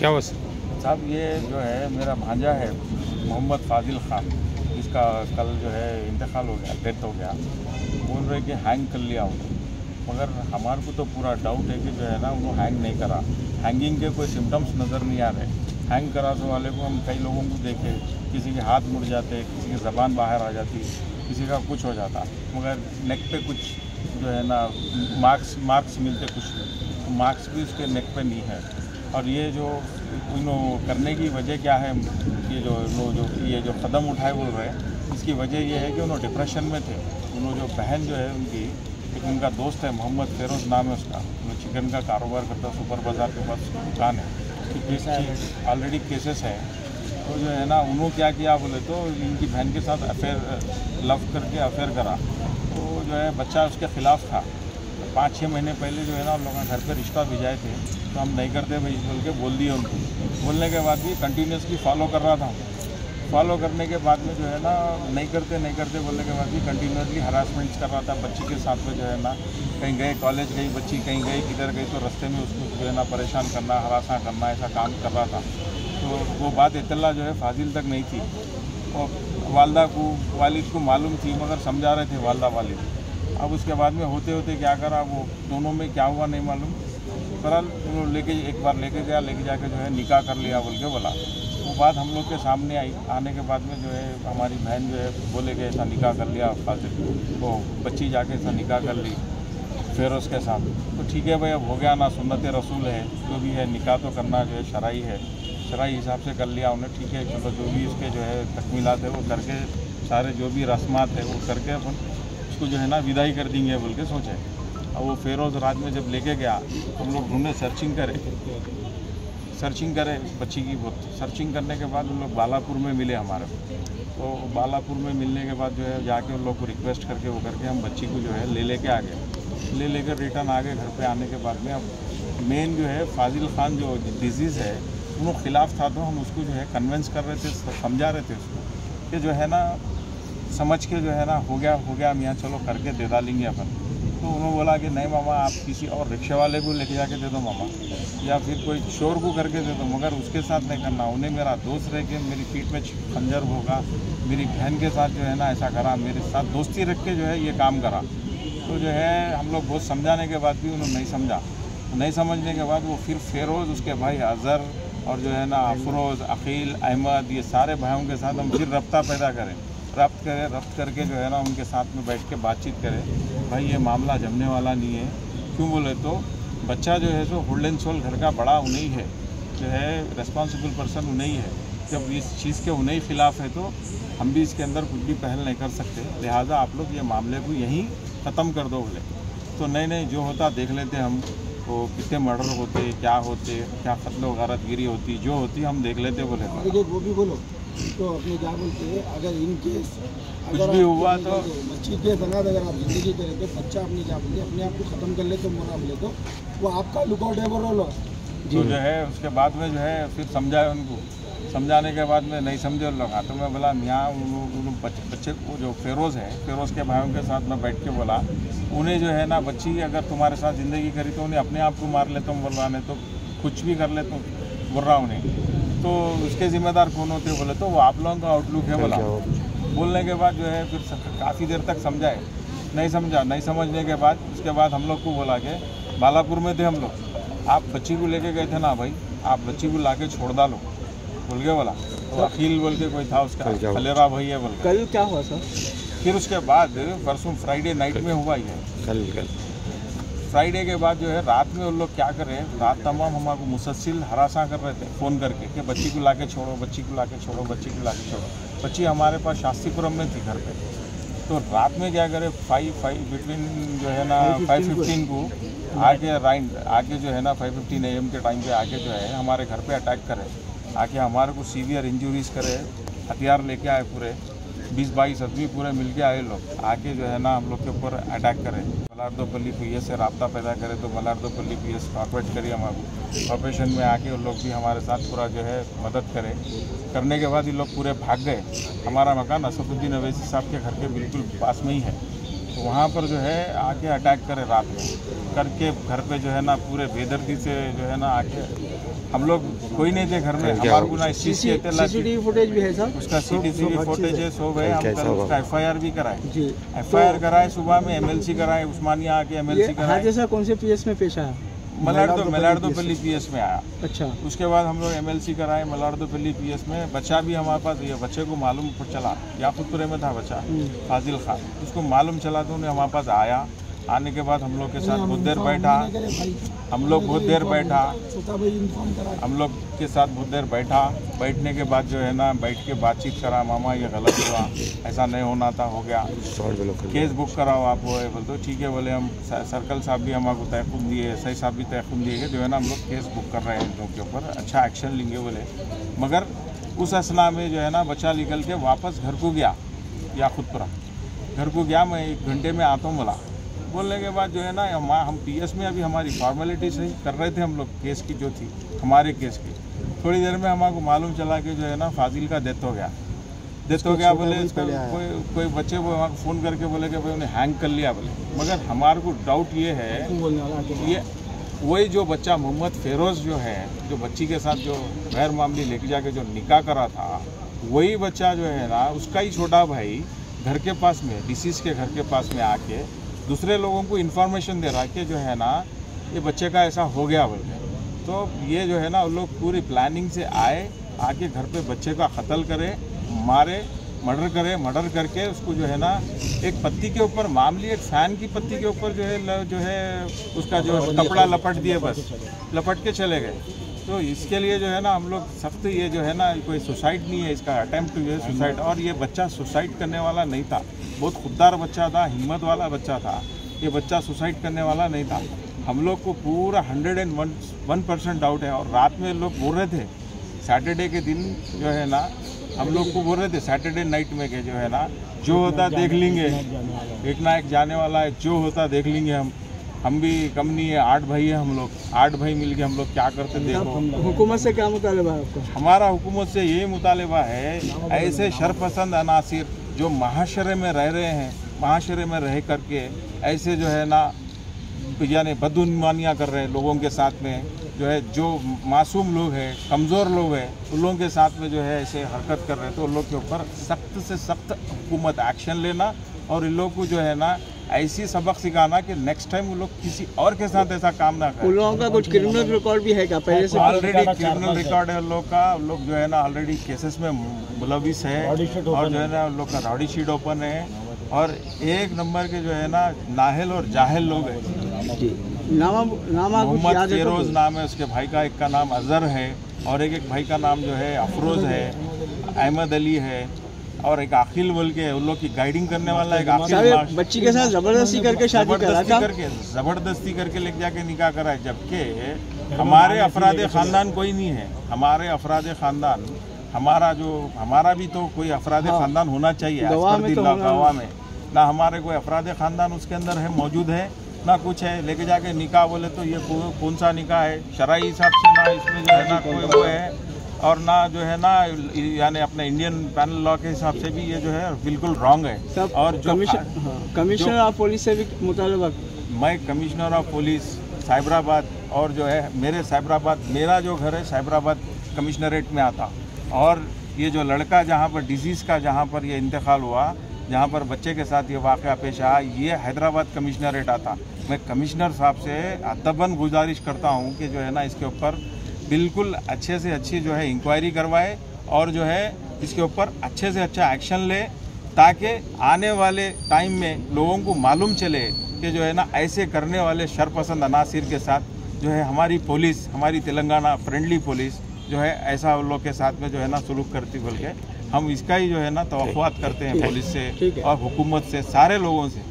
क्या हुआ सर? साहब ये जो है मेरा भांजा है मोहम्मद फाजिल खान, इसका कल जो है इंतकाल हो गया, डेथ हो गया। बोल रहे कि हैंग कर लिया उन्होंने, मगर हमारे को तो पूरा डाउट है कि जो है ना उन्होंने हैंग नहीं करा। हैंगिंग के कोई सिम्टम्स नज़र नहीं आ रहे। हैंग कराने वाले को हम कई लोगों को देखे, किसी के हाथ मुड़ जाते, किसी की ज़बान बाहर आ जाती, किसी का कुछ हो जाता, मगर नेक पे कुछ जो है ना मार्क्स मिलते कुछ नहीं। मार्क्स भी उसके नेक पे नहीं है। और ये जो उन्होंने करने की वजह क्या है, ये जो कदम उठाए बोल रहे हैं, इसकी वजह ये है कि उन्होंने डिप्रेशन में थे। उन्होंने जो बहन जो है उनकी, उनका दोस्त है मोहम्मद फेरोज़ नाम है उसका, वो चिकन का कारोबार करता, सुपर बाज़ार के पास दुकान है। ऑलरेडी केसेस है। तो जो है ना उन्होंने क्या किया बोले तो इनकी बहन के साथ लव करके अफेयर करा। तो जो है बच्चा उसके ख़िलाफ़ था। 5-6 महीने पहले जो है ना उन लोगों ने घर पे रिश्ता भिजाए थे, तो हम नहीं करते भाई बोल के बोल दिए उनको। बोलने के बाद भी कंटिन्यूसली फॉलो कर रहा था। फॉलो करने के बाद में जो है ना नहीं करते बोलने के बाद भी कंटिन्यूसली हरासमेंट्स कर रहा था बच्ची के साथ में। जो है ना कहीं गए, कॉलेज गई बच्ची, कहीं गई किधर गई, तो रास्ते में उसको जो है ना परेशान करना, हरासा करना, ऐसा काम कर रहा था। तो वो बात इत्तला जो है फाजिल तक नहीं थी, और वालिद को मालूम थी, मगर समझा रहे थे वालदा वालिद। अब उसके बाद में होते होते क्या करा, वो दोनों में क्या हुआ नहीं मालूम। बहरहाल एक बार लेके जाके जो है निकाह कर लिया बोल के बोला। वो बात हम लोग के सामने आई। आने के बाद में जो है हमारी बहन जो है बोले कि ऐसा निकाह कर लिया फाजिल, वो बच्ची जाके ऐसा निकाह कर ली फेरोज़ के साथ। तो ठीक है भाई, अब हो गया ना, सुन्नत रसूल है, जो भी है निकाह तो करना जो है शरई है, शरई हिसाब से कर लिया उन्हें। ठीक है, चलो जो भी उसके जो है तकमीलात है वो करके, सारे जो भी रस्मात है वो करके अपन उसको जो है ना विदाई कर देंगे बोल के सोचे। और वो फेरोज़ रात में जब लेके गया, हम लोग ढूंढे, सर्चिंग करे बच्ची की। बहुत सर्चिंग करने के बाद उन लोग बालापुर में मिले हमारे को। तो बालापुर में मिलने के बाद जो है जाके उन लोग को रिक्वेस्ट करके वो करके हम बच्ची को जो है लेके आ गए। लेकर रिटर्न आ गए घर पे। आने के बाद में अब मेन जो है फाजिल खान जो डिजीज़ है उन्होंने ख़िलाफ़ था, तो हम उसको जो है कन्विंस कर रहे थे, समझा रहे थे उसको कि जो है ना समझ के जो है ना हो गया मियाँ, चलो करके दे डालेंगे अपन। तो उन्होंने बोला कि नहीं मामा, आप किसी और रिक्शे वाले को लेके जाके दे दो मामा, या फिर कोई चोर को करके दे दो, मगर उसके साथ नहीं करना। उन्हें मेरा दोस्त रह के मेरी पीठ में खंजर होगा, मेरी बहन के साथ जो है ना ऐसा करा, मेरे साथ दोस्ती रख के जो है ये काम करा। तो जो है हम लोग बहुत समझाने के बाद भी उन्होंने नहीं समझा। नहीं समझने के बाद वो फिर फेरोज़, उसके भाई अज़हर और जो है ना अफरोज़, अकील, अहमद, ये सारे भाइयों के साथ हम फिर रब्ता पैदा करें, रब्त करके जो है ना उनके साथ में बैठ के बातचीत करें। भाई ये मामला जमने वाला नहीं है। क्यों बोले तो बच्चा जो है सो होल्ड एंड सोल घर का बड़ा उन्हीं है, जो है रिस्पॉन्सिबल पर्सन उन्हीं है। जब इस चीज़ के उन्हीं खिलाफ़ है तो हम भी इसके अंदर कुछ भी पहल नहीं कर सकते। लिहाजा आप लोग ये मामले को यहीं ख़त्म कर दो बोले। तो नहीं जो होता देख लेते हम, वो कितने मर्डर होते, क्या कत्ल वगैरह गिरी होती, जो होती हम देख लेते बोले। वो भी बोलो तो अपने क्या बोलते हैं, अगर इन केस कुछ भी हुआ तो बच्ची के सनाद अगर आप जिंदगी करें तो बच्चा अपनी क्या बोलते अपने आप को ख़त्म कर ले तो मना बोले तो वो आपका लुकआउट है बोलो। तो जो है उसके बाद में जो है फिर समझाए उनको। समझाने के बाद में नहीं समझे लोग। तो मैं बोला यहाँ बच्चे वो जो फेरोज़ है, फेरोज़ के भाइयों के साथ मैं बैठ के बोला, उन्हें जो है ना बच्ची अगर तुम्हारे साथ ज़िंदगी करी तो उन्हें अपने आप को मार लेता हूँ बोल रहा, नहीं तो कुछ भी कर लेता हूँ बोल रहा उन्हें। तो उसके ज़िम्मेदार कौन होते बोले तो वो आप लोगों का आउटलुक है बोला। बोलने के बाद जो है फिर काफ़ी देर तक समझाए, नहीं समझा। नहीं समझने के बाद उसके बाद हम लोग को बोला कि बालापुर में थे हम लोग, आप बच्ची को लेके गए थे ना भाई, आप बच्ची को लाके छोड़ डालो बोल के बोला। तो अखिल बोल के कोई था उसका, खलेरा भाई है बोल। कल क्या हुआ सर? फिर उसके बाद परसों फ्राइडे नाइट में हुआ ही है। कल फ्राइडे के बाद जो है रात में उन लोग क्या कर रहे हैं, रात तमाम हमारे मुसलसिल हरासा कर रहे थे फ़ोन करके कि बच्ची को लाके छोड़ो, बच्ची को लाके छोड़ो, बच्ची को लाके छोड़ो। बच्ची हमारे पास शास्त्रीपुरम में थी घर पे। तो रात में क्या करे, 5 बिटवीन जो है ना 5:15 को आके जो है ना 5:15 AM के टाइम पे आके जो है हमारे घर पे अटैक करे, आके हमारे को सीवियर इंजरीज करे, हथियार लेके आए पूरे 20-22 आदमी पूरे मिल के आए लोग, आके जो है ना हम लोग के ऊपर अटैक करे। मलारदोपल्ली PS से रब्ता पैदा करे तो मलारदोपल्ली PS कॉपरेट करिए हमारे ऑपरेशन में आके उन लोग भी हमारे साथ पूरा जो है मदद करे। करने के बाद ये लोग पूरे भाग गए। हमारा मकान असफुद्दीन अवैसी साहब के घर के बिल्कुल पास में ही है। वहाँ पर जो है आके अटैक करे रात में करके घर पे जो है ना पूरे बेदर्दी से जो है ना आके हम लोग कोई नहीं थे घर में, हमारे को ना इस चीज़ की इत्तला थी। सीसीटीवी फुटेज भी है सर, उसका सीसीटीवी फुटेज है, सो गए। हम कल उसका एफआईआर भी कराए, जी एफआईआर कराए, सुबह में एमएलसी कराए, उस्मानिया आके एमएलसी कराए। हादसा सर कौन से पीएस में पेश आया? मलारदोपल्ली पीएस में आया। अच्छा, उसके बाद हम लोग एमएलसी कराए मलारदोपल्ली पीएस में। बच्चा भी हमारे पास, ये बच्चे को मालूम चला, याकूतपुरे में था बच्चा फाजिल खान, उसको मालूम चला तो उन्हें हमारे पास आया। आने के बाद हम लोग के साथ बहुत देर बैठा, हम लोग बहुत देर बैठा, हम लोग के साथ बहुत देर बैठा। बैठने के बाद जो है ना बैठ के बातचीत करा, मामा ये गलत हुआ, ऐसा नहीं होना था, हो गया, केस बुक कराओ आप। वो है बोल तो ठीक है, बोले हम सर्कल साहब भी हमारे तयखुन दिए, एसआई साहब भी तयखुन दिए कि जो है ना हम लोग केस बुक कर रहे हैं इन लोगों के ऊपर, अच्छा एक्शन लेंगे बोले। मगर उस असना में जो है ना बच्चा निकल के वापस घर को गया, याकूतपुरा घर को गया। मैं 1 घंटे में आता हूँ बोला। बोलने के बाद जो है ना हम पीएस में अभी हमारी फॉर्मेलिटी सही कर रहे थे हम लोग, केस की जो थी हमारे केस की। थोड़ी देर में हमारे को मालूम चला कि जो है ना फाजिल का डेथ हो गया, डेथ हो गया बोले। इसका कोई बच्चे वो वहाँ फ़ोन करके बोले कि भाई उन्हें हैंग कर लिया बोले। मगर हमारे को डाउट ये है, ये वही जो बच्चा मोहम्मद फेरोज़ जो है, जो बच्ची के साथ जो गैर मामली लेके जाके जो निकाह करा था, वही बच्चा जो है ना उसका ही छोटा भाई घर के पास में, डिसीज़ के घर के पास में आके दूसरे लोगों को इन्फॉर्मेशन दे रहा कि जो है ना ये बच्चे का ऐसा हो गया बोल के। तो ये जो है ना उन लोग पूरी प्लानिंग से आके घर पे बच्चे का कत्ल करे, मारे, मर्डर करे, मर्डर करके उसको जो है ना एक पत्ती के ऊपर मामूली एक फ़ैन की पत्ती के ऊपर जो है उसका जो कपड़ा लपट दिए, बस लपट के चले गए। तो इसके लिए जो है ना हम लोग सख्त, ये जो है ना कोई सुसाइड नहीं है, इसका अटेम्प्ट टू ये सुसाइड। और ये बच्चा सुसाइड करने वाला नहीं था, बहुत खुददार बच्चा था, हिम्मत वाला बच्चा था। ये बच्चा सुसाइड करने वाला नहीं था। हम लोग को पूरा 101% डाउट है। और रात में लोग बोल रहे थे, सैटरडे के दिन जो है ना हम लोग को बोल रहे थे, सैटरडे नाइट में के जो है ना जो होता देख लेंगे, एक ना एक जाने वाला है, जो होता देख लेंगे। हम भी कम नहीं है, 8 भाई है हम लोग, 8 भाई मिल के हम लोग क्या करते देखो। हुकूमत से क्या मुतालबा है आपका? हमारा हुकूमत से यही मुतालबा है, ऐसे शरपसंद अनासिर जो महाशरे में रह रहे हैं, महाशरे में रह करके ऐसे जो है ना यानी बदगुमानियाँ कर रहे हैं लोगों के साथ में, जो है जो मासूम लोग हैं, कमज़ोर लोग हैं, उन लोगों के साथ में जो है ऐसे हरकत कर रहे हैं। तो उन लोग के ऊपर सख्त से सख्त हुकूमत एक्शन लेना और इन लोग को जो है ना ऐसी सबक सिखाना कि नेक्स्ट टाइम वो लोग किसी और के साथ ऐसा काम ना करें। उन लोगों का कुछ क्रिमिनल रिकॉर्ड भी है क्या पहले से? ऑलरेडी क्रिमिनल रिकॉर्ड है उन लोग का। उन लोग जो है ना ऑलरेडी केसेस में मुलविस है और जो है ना उन लोग का रॉडी शीट ओपन है। और एक नंबर के जो है ना नाहल और जाहिल लोग हैं। मोहम्मद फेरोज़ नाम है उसके भाई का, एक का नाम अजहर है और एक भाई का नाम जो है अफरोज़ है, अहमद अली है और एक आखिल बोल के उन लोग की गाइडिंग करने वाला एक आखिल। बच्ची के साथ जबरदस्ती करके शादी करा था, जबरदस्ती करके लेके जाके निकाह करा है। जबकि हमारे अफराद ख़ानदान कोई नहीं है, हमारे अफराद ख़ानदान हमारा भी तो कोई अफराद ख़ानदान होना चाहिए गवाह में ना। हमारे कोई अफराद ख़ानदान उसके अंदर है, मौजूद है ना, कुछ है। लेके जाके निकाह बोले तो ये कौन सा निकाह है शरई हिसाब से? ना इसमें जो है ना कोई वो है और ना जो है ना यानी अपने इंडियन पैनल लॉ के हिसाब से भी ये जो है बिल्कुल रॉन्ग है। और जो कमिश्नर ऑफ पुलिस से भी मुतालबा, मैं कमिश्नर ऑफ पुलिस साइबराबाद और जो है मेरे साइबराबाद, मेरा जो घर है साइबराबाद कमिश्नरेट में आता। और ये जो लड़का जहाँ पर डिजीज़ का जहाँ पर ये इंतकाल हुआ, जहाँ पर बच्चे के साथ ये वाक़या पेश आया, ये हैदराबाद कमिश्नरेट आता। मैं कमिश्नर साहब से अदबन गुजारिश करता हूँ कि जो है ना इसके ऊपर बिल्कुल अच्छे से अच्छी जो है इंक्वायरी करवाए और जो है इसके ऊपर अच्छे से अच्छा एक्शन ले, ताकि आने वाले टाइम में लोगों को मालूम चले कि जो है ना ऐसे करने वाले शरपसंद अनासिर के साथ जो है हमारी पुलिस, हमारी तेलंगाना फ्रेंडली पुलिस जो है ऐसा उन लोग के साथ में जो है ना सलूक करती। बोल के हम इसका ही जो है ना तवक्कुआत करते हैं पुलिस से और हुकूमत से, सारे लोगों से।